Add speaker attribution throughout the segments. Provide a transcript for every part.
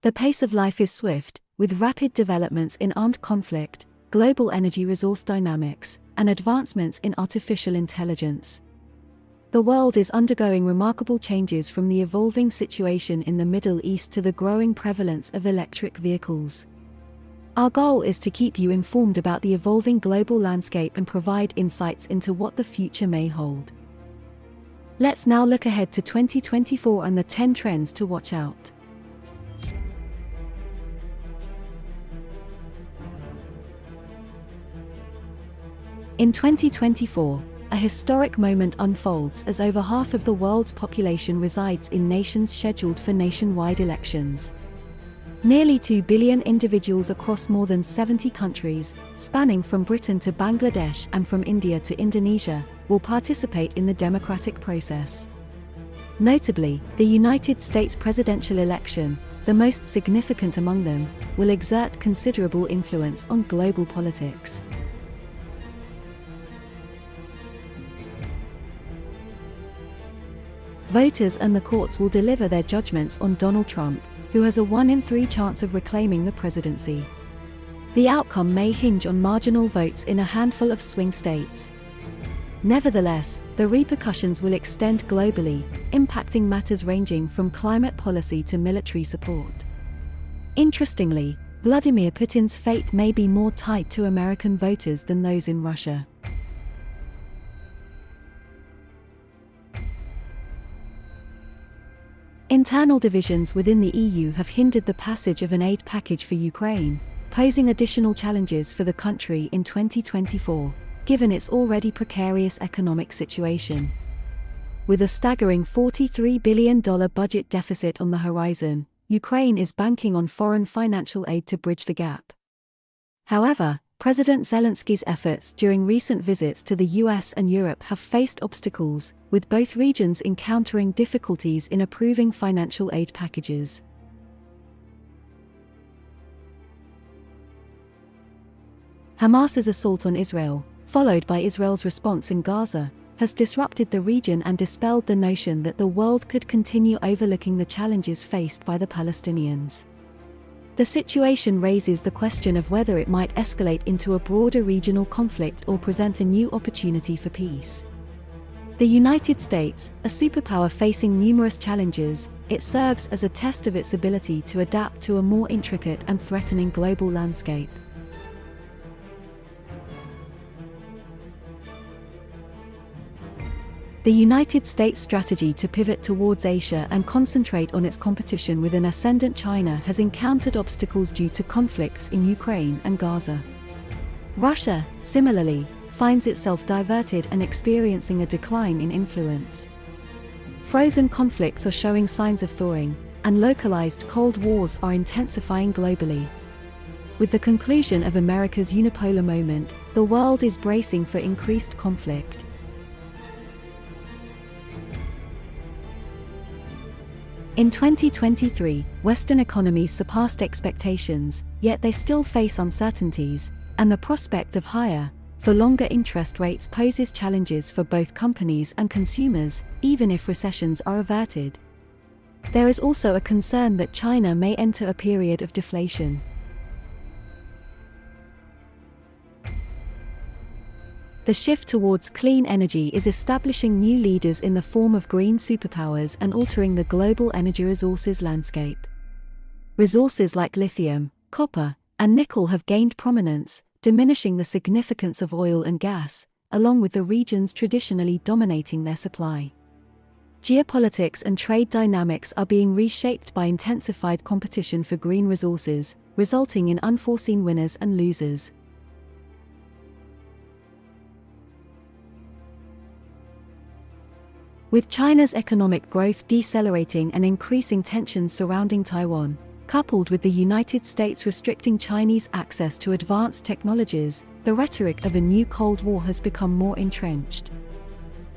Speaker 1: The pace of life is swift, with rapid developments in armed conflict, global energy resource dynamics, and advancements in artificial intelligence. The world is undergoing remarkable changes, from the evolving situation in the Middle East to the growing prevalence of electric vehicles. Our goal is to keep you informed about the evolving global landscape and provide insights into what the future may hold. Let's now look ahead to 2024 and the 10 trends to watch out. In 2024, a historic moment unfolds as over half of the world's population resides in nations scheduled for nationwide elections. Nearly 2 billion individuals across more than 70 countries, spanning from Britain to Bangladesh and from India to Indonesia, will participate in the democratic process. Notably, the United States presidential election, the most significant among them, will exert considerable influence on global politics. Voters and the courts will deliver their judgments on Donald Trump, who has a 1 in 3 chance of reclaiming the presidency. The outcome may hinge on marginal votes in a handful of swing states. Nevertheless, the repercussions will extend globally, impacting matters ranging from climate policy to military support. Interestingly, Vladimir Putin's fate may be more tied to American voters than those in Russia. Internal divisions within the EU have hindered the passage of an aid package for Ukraine, posing additional challenges for the country in 2024, given its already precarious economic situation. With a staggering $43 billion budget deficit on the horizon, Ukraine is banking on foreign financial aid to bridge the gap. However, President Zelensky's efforts during recent visits to the US and Europe have faced obstacles, with both regions encountering difficulties in approving financial aid packages. Hamas's assault on Israel, followed by Israel's response in Gaza, has disrupted the region and dispelled the notion that the world could continue overlooking the challenges faced by the Palestinians. The situation raises the question of whether it might escalate into a broader regional conflict or present a new opportunity for peace. The United States, a superpower facing numerous challenges, it serves as a test of its ability to adapt to a more intricate and threatening global landscape. The United States' strategy to pivot towards Asia and concentrate on its competition with an ascendant China has encountered obstacles due to conflicts in Ukraine and Gaza. Russia, similarly, finds itself diverted and experiencing a decline in influence. Frozen conflicts are showing signs of thawing, and localized Cold Wars are intensifying globally. With the conclusion of America's unipolar moment, the world is bracing for increased conflict. In 2023, Western economies surpassed expectations, yet they still face uncertainties, and the prospect of higher, for longer interest rates poses challenges for both companies and consumers, even if recessions are averted. There is also a concern that China may enter a period of deflation. The shift towards clean energy is establishing new leaders in the form of green superpowers and altering the global energy resources landscape. Resources like lithium, copper, and nickel have gained prominence, diminishing the significance of oil and gas, along with the regions traditionally dominating their supply. Geopolitics and trade dynamics are being reshaped by intensified competition for green resources, resulting in unforeseen winners and losers. With China's economic growth decelerating and increasing tensions surrounding Taiwan, coupled with the United States restricting Chinese access to advanced technologies, the rhetoric of a new Cold War has become more entrenched.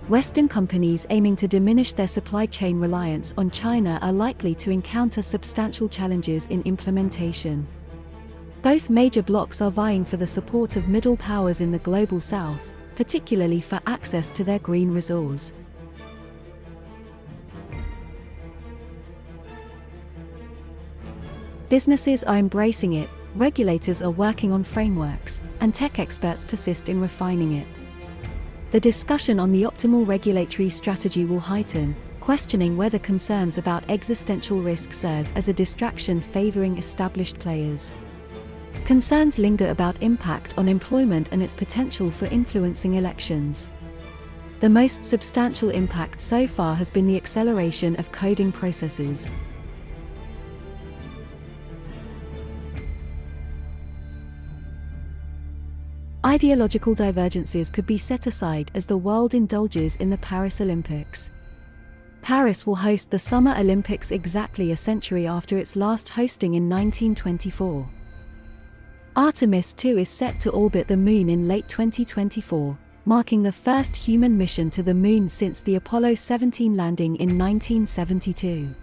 Speaker 1: Western companies aiming to diminish their supply chain reliance on China are likely to encounter substantial challenges in implementation. Both major blocs are vying for the support of middle powers in the global south, particularly for access to their green resource. Businesses are embracing it, regulators are working on frameworks, and tech experts persist in refining it. The discussion on the optimal regulatory strategy will heighten, questioning whether concerns about existential risk serve as a distraction favoring established players. Concerns linger about impact on employment and its potential for influencing elections. The most substantial impact so far has been the acceleration of coding processes. Ideological divergences could be set aside as the world indulges in the Paris Olympics. Paris will host the Summer Olympics exactly a century after its last hosting in 1924. Artemis 2 is set to orbit the Moon in late 2024, marking the first human mission to the Moon since the Apollo 17 landing in 1972.